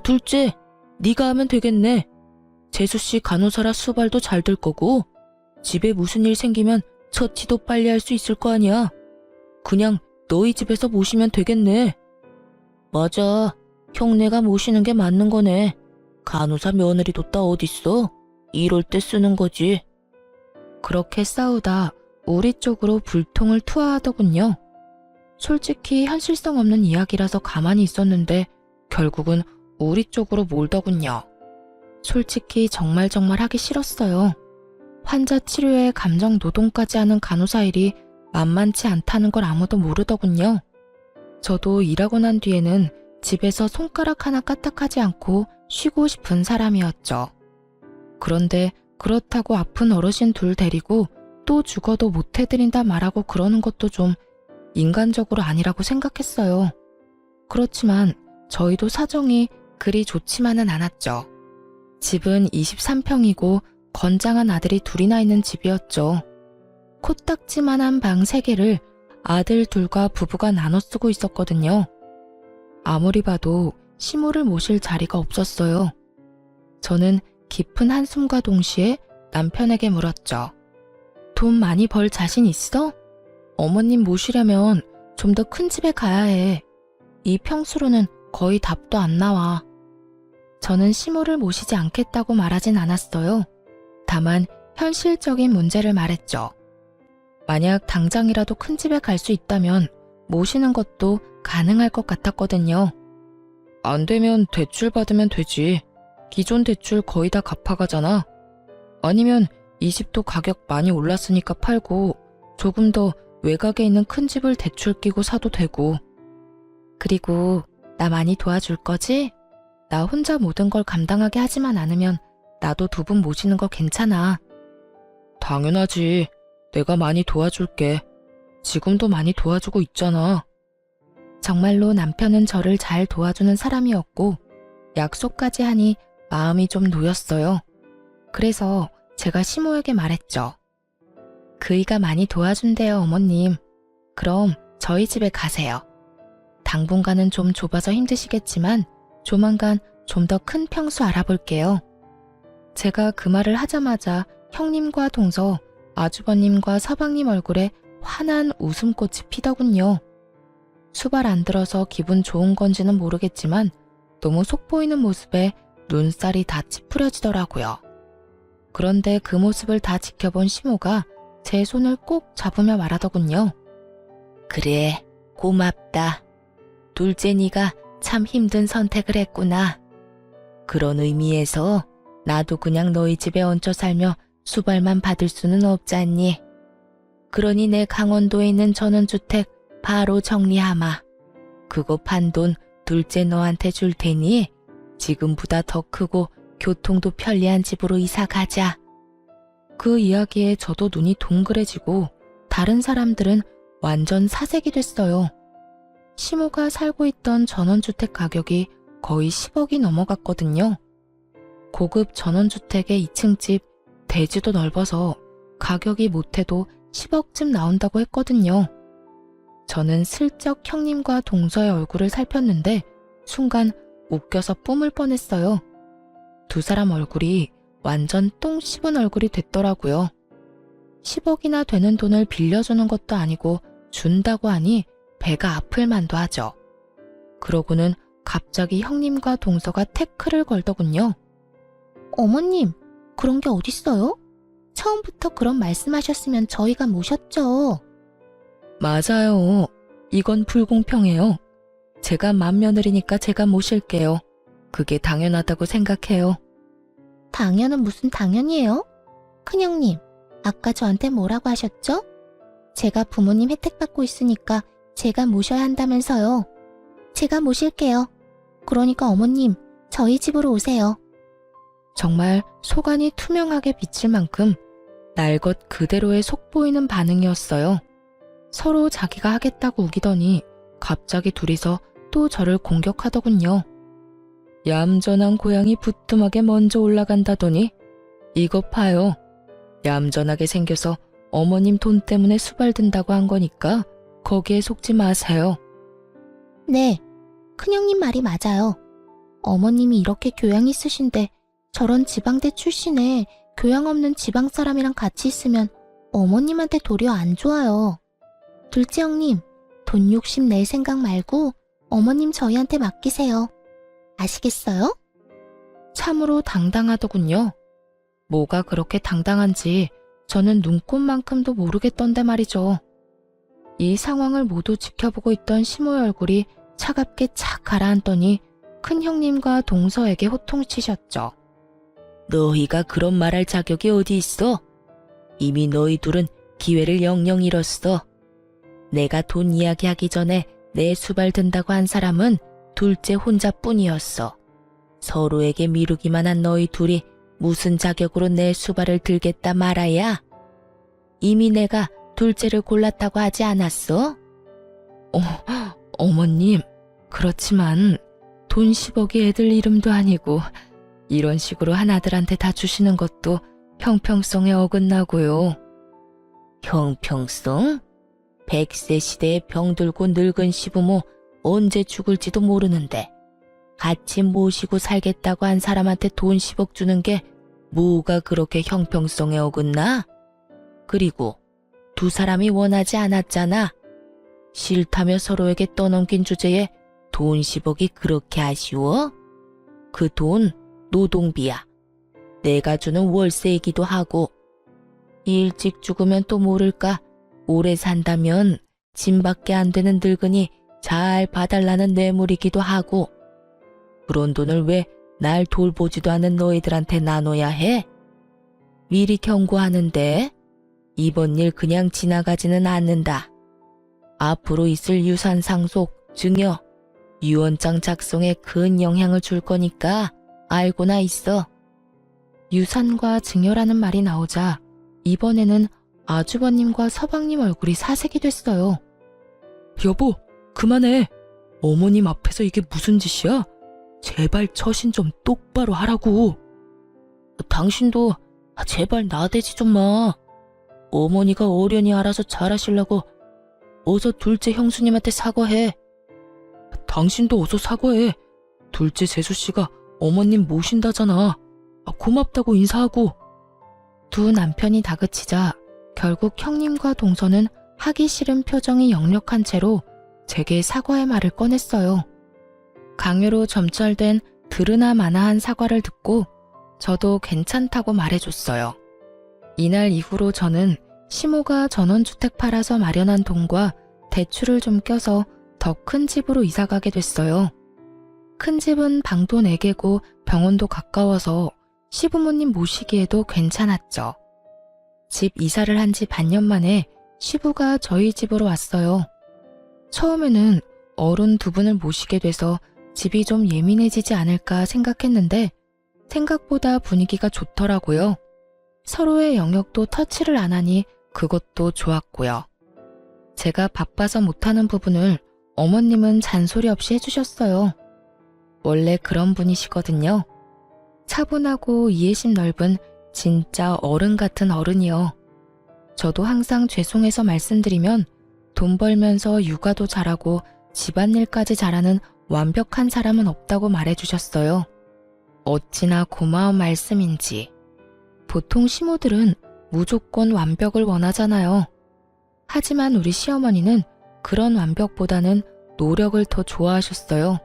둘째, 네가 하면 되겠네. 재수씨 간호사라 수발도 잘 될 거고 집에 무슨 일 생기면 처치도 빨리 할 수 있을 거 아니야. 그냥 너희 집에서 모시면 되겠네. 맞아. 형네가 모시는 게 맞는 거네. 간호사 며느리 뒀다 어딨어. 이럴 때 쓰는 거지. 그렇게 싸우다 우리 쪽으로 불통을 투하하더군요. 솔직히 현실성 없는 이야기라서 가만히 있었는데 결국은 우리 쪽으로 몰더군요. 솔직히 정말 하기 싫었어요. 환자 치료에 감정 노동까지 하는 간호사 일이 만만치 않다는 걸 아무도 모르더군요. 저도 일하고 난 뒤에는 집에서 손가락 하나 까딱하지 않고 쉬고 싶은 사람이었죠. 그런데 그렇다고 아픈 어르신 둘 데리고 또 죽어도 못 해드린다 말하고 그러는 것도 좀 인간적으로 아니라고 생각했어요. 그렇지만 저희도 사정이 그리 좋지만은 않았죠. 집은 23평이고 건장한 아들이 둘이나 있는 집이었죠. 코딱지만한 방 3개를 아들 둘과 부부가 나눠 쓰고 있었거든요. 아무리 봐도 시모를 모실 자리가 없었어요. 저는 깊은 한숨과 동시에 남편에게 물었죠. 돈 많이 벌 자신 있어? 어머님 모시려면 좀 더 큰 집에 가야 해. 이 평수로는 거의 답도 안 나와. 저는 시모를 모시지 않겠다고 말하진 않았어요. 다만 현실적인 문제를 말했죠. 만약 당장이라도 큰 집에 갈 수 있다면 모시는 것도 가능할 것 같았거든요. 안 되면 대출 받으면 되지. 기존 대출 거의 다 갚아가잖아. 아니면 이 집도 가격 많이 올랐으니까 팔고 조금 더 외곽에 있는 큰 집을 대출 끼고 사도 되고. 그리고 나 많이 도와줄 거지? 나 혼자 모든 걸 감당하게 하지만 않으면 나도 2분 모시는 거 괜찮아. 당연하지. 내가 많이 도와줄게. 지금도 많이 도와주고 있잖아. 정말로 남편은 저를 잘 도와주는 사람이었고 약속까지 하니 마음이 좀 놓였어요. 그래서 제가 시모에게 말했죠. 그이가 많이 도와준대요, 어머님. 그럼 저희 집에 가세요. 당분간은 좀 좁아서 힘드시겠지만 조만간 좀 더 큰 평수 알아볼게요. 제가 그 말을 하자마자 형님과 동서, 아주버님과 서방님 얼굴에 환한 웃음꽃이 피더군요. 수발 안 들어서 기분 좋은 건지는 모르겠지만 너무 속보이는 모습에 눈살이 다 찌푸려지더라고요. 그런데 그 모습을 다 지켜본 시모가 제 손을 꼭 잡으며 말하더군요. 그래, 고맙다. 둘째 네가 참 힘든 선택을 했구나. 그런 의미에서 나도 그냥 너희 집에 얹혀 살며 수발만 받을 수는 없잖니. 그러니 내 강원도에 있는 전원주택 바로 정리하마. 그거 판 돈 둘째 너한테 줄 테니 지금보다 더 크고 교통도 편리한 집으로 이사 가자. 그 이야기에 저도 눈이 동그래지고 다른 사람들은 완전 사색이 됐어요. 시모가 살고 있던 전원주택 가격이 거의 10억이 넘어갔거든요. 고급 전원주택의 2층 집, 대지도 넓어서 가격이 못해도 10억쯤 나온다고 했거든요. 저는 슬쩍 형님과 동서의 얼굴을 살폈는데 순간 웃겨서 뿜을 뻔했어요. 두 사람 얼굴이 완전 똥 씹은 얼굴이 됐더라고요. 10억이나 되는 돈을 빌려주는 것도 아니고 준다고 하니 배가 아플 만도 하죠. 그러고는 갑자기 형님과 동서가 태클을 걸더군요. 어머님, 그런 게 어딨어요? 처음부터 그런 말씀하셨으면 저희가 모셨죠. 맞아요. 이건 불공평해요. 제가 맏며느리니까 제가 모실게요. 그게 당연하다고 생각해요. 당연은 무슨 당연이에요? 큰형님, 아까 저한테 뭐라고 하셨죠? 제가 부모님 혜택 받고 있으니까 제가 모셔야 한다면서요. 제가 모실게요. 그러니까 어머님, 저희 집으로 오세요. 정말 속안이 투명하게 비칠 만큼 날 것 그대로의 속보이는 반응이었어요. 서로 자기가 하겠다고 우기더니 갑자기 둘이서 또 저를 공격하더군요. 얌전한 고양이 부뚜막에 먼저 올라간다더니 이것 봐요. 얌전하게 생겨서 어머님 돈 때문에 수발든다고 한 거니까 거기에 속지 마세요. 네, 큰형님 말이 맞아요. 어머님이 이렇게 교양 있으신데 저런 지방대 출신에 교양 없는 지방 사람이랑 같이 있으면 어머님한테 도리어 안 좋아요. 둘째 형님, 돈 욕심 낼 생각 말고 어머님 저희한테 맡기세요. 아시겠어요? 참으로 당당하더군요. 뭐가 그렇게 당당한지 저는 눈꽃만큼도 모르겠던데 말이죠. 이 상황을 모두 지켜보고 있던 시모의 얼굴이 차갑게 착 가라앉더니 큰 형님과 동서에게 호통치셨죠. 너희가 그런 말할 자격이 어디 있어? 이미 너희 둘은 기회를 영영 잃었어. 내가 돈 이야기하기 전에 내 수발 든다고 한 사람은 둘째 혼자뿐이었어. 서로에게 미루기만 한 너희 둘이 무슨 자격으로 내 수발을 들겠다 말아야? 이미 내가 둘째를 골랐다고 하지 않았어? 어머님, 그렇지만 돈 10억이 애들 이름도 아니고 이런 식으로 하나들한테 다 주시는 것도 형평성에 어긋나고요. 형평성? 100세 시대에 병들고 늙은 시부모 언제 죽을지도 모르는데 같이 모시고 살겠다고 한 사람한테 돈 10억 주는 게 뭐가 그렇게 형평성에 어긋나? 그리고 두 사람이 원하지 않았잖아. 싫다며 서로에게 떠넘긴 주제에 돈 10억이 그렇게 아쉬워? 그 돈 노동비야. 내가 주는 월세이기도 하고 일찍 죽으면 또 모를까 오래 산다면 짐밖에 안 되는 늙은이 잘 봐달라는 뇌물이기도 하고 그런 돈을 왜 날 돌보지도 않은 너희들한테 나눠야 해? 미리 경고하는데 이번 일 그냥 지나가지는 않는다. 앞으로 있을 유산 상속, 증여, 유언장 작성에 큰 영향을 줄 거니까 알고나 있어. 유산과 증여라는 말이 나오자 이번에는 아주버님과 서방님 얼굴이 사색이 됐어요. 여보, 그만해. 어머님 앞에서 이게 무슨 짓이야? 제발 처신 좀 똑바로 하라고. 당신도 제발 나대지 좀 마. 어머니가 어련히 알아서 잘하시려고 어서 둘째 형수님한테 사과해. 당신도 어서 사과해. 둘째 재수씨가 어머님 모신다잖아. 고맙다고 인사하고. 두 남편이 다그치자 결국 형님과 동서는 하기 싫은 표정이 역력한 채로 제게 사과의 말을 꺼냈어요. 강요로 점철된 들으나 마나한 사과를 듣고 저도 괜찮다고 말해줬어요. 이날 이후로 저는 시모가 전원주택 팔아서 마련한 돈과 대출을 좀 껴서 더 큰 집으로 이사가게 됐어요. 큰 집은 방도 4개고 병원도 가까워서 시부모님 모시기에도 괜찮았죠. 집 이사를 한 지 반년 만에 시부가 저희 집으로 왔어요. 처음에는 어른 두 분을 모시게 돼서 집이 좀 예민해지지 않을까 생각했는데 생각보다 분위기가 좋더라고요. 서로의 영역도 터치를 안 하니 그것도 좋았고요. 제가 바빠서 못하는 부분을 어머님은 잔소리 없이 해주셨어요. 원래 그런 분이시거든요. 차분하고 이해심 넓은 진짜 어른 같은 어른이요. 저도 항상 죄송해서 말씀드리면 돈 벌면서 육아도 잘하고 집안일까지 잘하는 완벽한 사람은 없다고 말해주셨어요. 어찌나 고마운 말씀인지. 보통 시모들은 무조건 완벽을 원하잖아요. 하지만 우리 시어머니는 그런 완벽보다는 노력을 더 좋아하셨어요.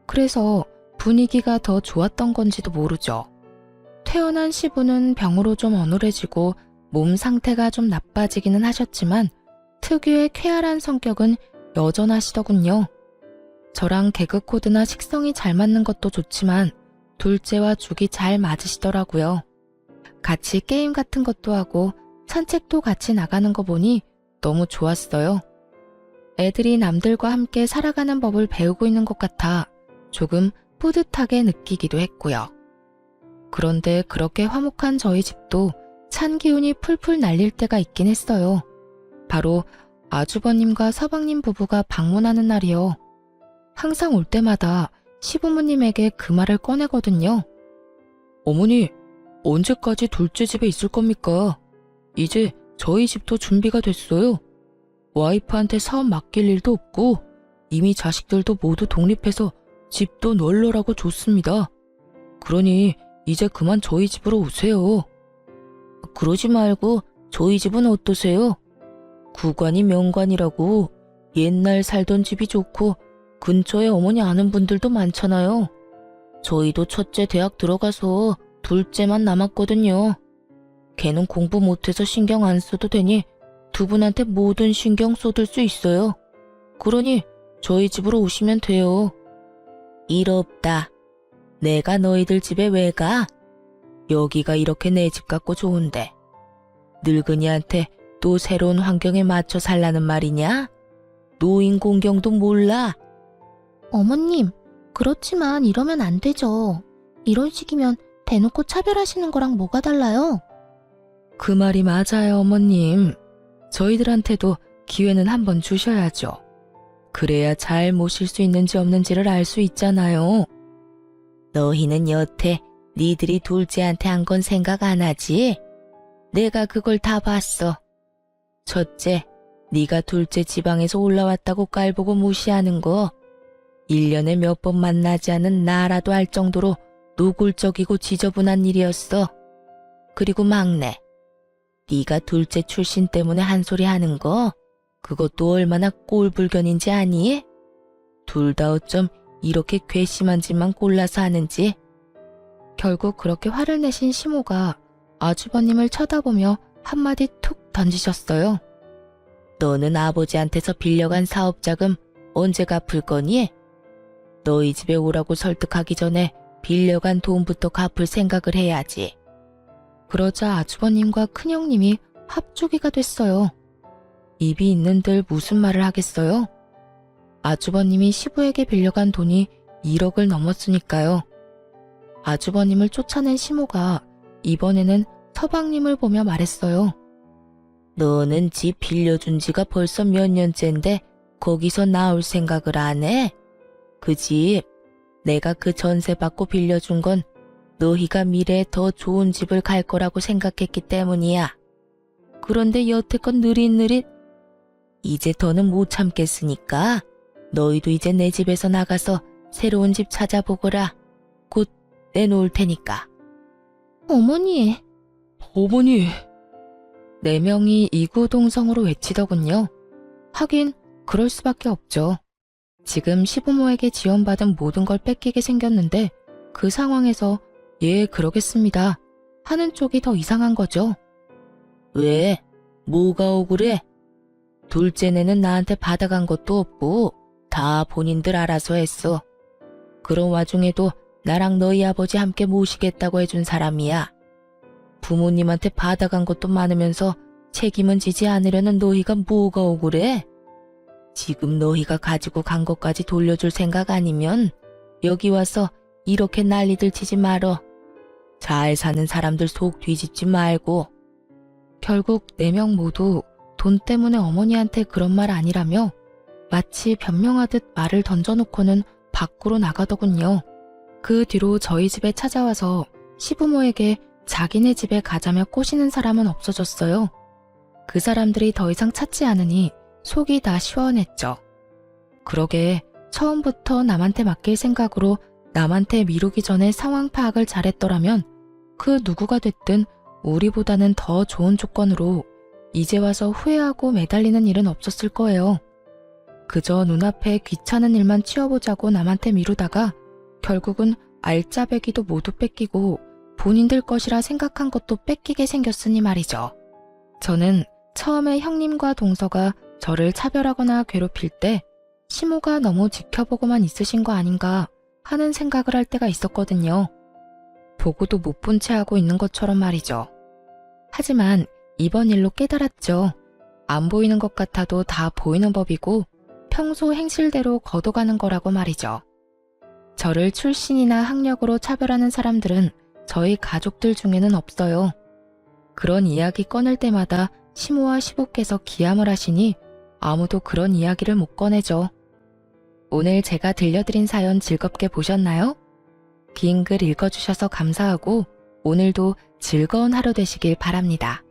그래서 분위기가 더 좋았던 건지도 모르죠. 퇴원한 시부는 병으로 좀 어눌해지고 몸 상태가 좀 나빠지기는 하셨지만 특유의 쾌활한 성격은 여전하시더군요. 저랑 개그 코드나 식성이 잘 맞는 것도 좋지만 둘째와 죽이 잘 맞으시더라고요. 같이 게임 같은 것도 하고 산책도 같이 나가는 거 보니 너무 좋았어요. 애들이 남들과 함께 살아가는 법을 배우고 있는 것 같아 조금 뿌듯하게 느끼기도 했고요. 그런데 그렇게 화목한 저희 집도 찬 기운이 풀풀 날릴 때가 있긴 했어요. 바로 아주버님과 서방님 부부가 방문하는 날이요. 항상 올 때마다 시부모님에게 그 말을 꺼내거든요. 어머니, 언제까지 둘째 집에 있을 겁니까? 이제 저희 집도 준비가 됐어요. 와이프한테 사업 맡길 일도 없고 이미 자식들도 모두 독립해서 집도 널널하고 좋습니다. 그러니 이제 그만 저희 집으로 오세요. 그러지 말고 저희 집은 어떠세요? 구관이 명관이라고 옛날 살던 집이 좋고 근처에 어머니 아는 분들도 많잖아요. 저희도 첫째 대학 들어가서 둘째만 남았거든요. 걔는 공부 못해서 신경 안 써도 되니 두 분한테 모든 신경 쏟을 수 있어요. 그러니 저희 집으로 오시면 돼요. 일 없다. 내가 너희들 집에 왜 가? 여기가 이렇게 내 집 같고 좋은데. 늙은이한테 또 새로운 환경에 맞춰 살라는 말이냐? 노인 공경도 몰라? 어머님, 그렇지만 이러면 안 되죠. 이런 식이면 대놓고 차별하시는 거랑 뭐가 달라요? 그 말이 맞아요, 어머님. 저희들한테도 기회는 한번 주셔야죠. 그래야 잘 모실 수 있는지 없는지를 알 수 있잖아요. 너희는 여태 니들이 둘째한테 한 건 생각 안 하지? 내가 그걸 다 봤어. 첫째, 네가 둘째 지방에서 올라왔다고 깔보고 무시하는 거 1년에 몇 번 만나지 않은 나라도 알 정도로 노골적이고 지저분한 일이었어. 그리고 막내, 네가 둘째 출신 때문에 한 소리 하는 거 그것도 얼마나 꼴불견인지 아니? 둘 다 어쩜 이렇게 괘씸한 짓만 골라서 하는지. 결국 그렇게 화를 내신 시모가 아주버님을 쳐다보며 한마디 툭 던지셨어요. 너는 아버지한테서 빌려간 사업자금 언제 갚을 거니? 너희 집에 오라고 설득하기 전에 빌려간 돈부터 갚을 생각을 해야지. 그러자 아주버님과 큰형님이 합주기가 됐어요. 입이 있는들 무슨 말을 하겠어요? 아주버님이 시부에게 빌려간 돈이 1억을 넘었으니까요. 아주버님을 쫓아낸 시모가 이번에는 서방님을 보며 말했어요. 너는 집 빌려준 지가 벌써 몇 년째인데 거기서 나올 생각을 안 해? 그 집, 내가 그 전세 받고 빌려준 건 너희가 미래에 더 좋은 집을 갈 거라고 생각했기 때문이야. 그런데 여태껏 느릿느릿 이제 더는 못 참겠으니까 너희도 이제 내 집에서 나가서 새로운 집 찾아보거라. 곧 내놓을 테니까. 어머니. 어머니. 4명이 이구동성으로 외치더군요. 하긴 그럴 수밖에 없죠. 지금 시부모에게 지원받은 모든 걸 뺏기게 생겼는데 그 상황에서 예, 그러겠습니다 하는 쪽이 더 이상한 거죠. 왜? 뭐가 억울해? 둘째네는 나한테 받아간 것도 없고 다 본인들 알아서 했어. 그런 와중에도 나랑 너희 아버지 함께 모시겠다고 해준 사람이야. 부모님한테 받아간 것도 많으면서 책임은 지지 않으려는 너희가 뭐가 억울해? 지금 너희가 가지고 간 것까지 돌려줄 생각 아니면 여기 와서 이렇게 난리들 치지 말어. 잘 사는 사람들 속 뒤집지 말고. 결국 4명 모두 돈 때문에 어머니한테 그런 말 아니라며 마치 변명하듯 말을 던져놓고는 밖으로 나가더군요. 그 뒤로 저희 집에 찾아와서 시부모에게 자기네 집에 가자며 꼬시는 사람은 없어졌어요. 그 사람들이 더 이상 찾지 않으니 속이 다 시원했죠. 그러게 처음부터 남한테 맡길 생각으로 남한테 미루기 전에 상황 파악을 잘했더라면 그 누구가 됐든 우리보다는 더 좋은 조건으로 이제 와서 후회하고 매달리는 일은 없었을 거예요. 그저 눈앞에 귀찮은 일만 치워보자고 남한테 미루다가 결국은 알짜배기도 모두 뺏기고 본인들 것이라 생각한 것도 뺏기게 생겼으니 말이죠. 저는 처음에 형님과 동서가 저를 차별하거나 괴롭힐 때 시모가 너무 지켜보고만 있으신 거 아닌가 하는 생각을 할 때가 있었거든요. 보고도 못 본 채 하고 있는 것처럼 말이죠. 하지만 이번 일로 깨달았죠. 안 보이는 것 같아도 다 보이는 법이고 평소 행실대로 걷어가는 거라고 말이죠. 저를 출신이나 학력으로 차별하는 사람들은 저희 가족들 중에는 없어요. 그런 이야기 꺼낼 때마다 시모와 시부께서 기함을 하시니 아무도 그런 이야기를 못 꺼내죠. 오늘 제가 들려드린 사연 즐겁게 보셨나요? 긴 글 읽어주셔서 감사하고 오늘도 즐거운 하루 되시길 바랍니다.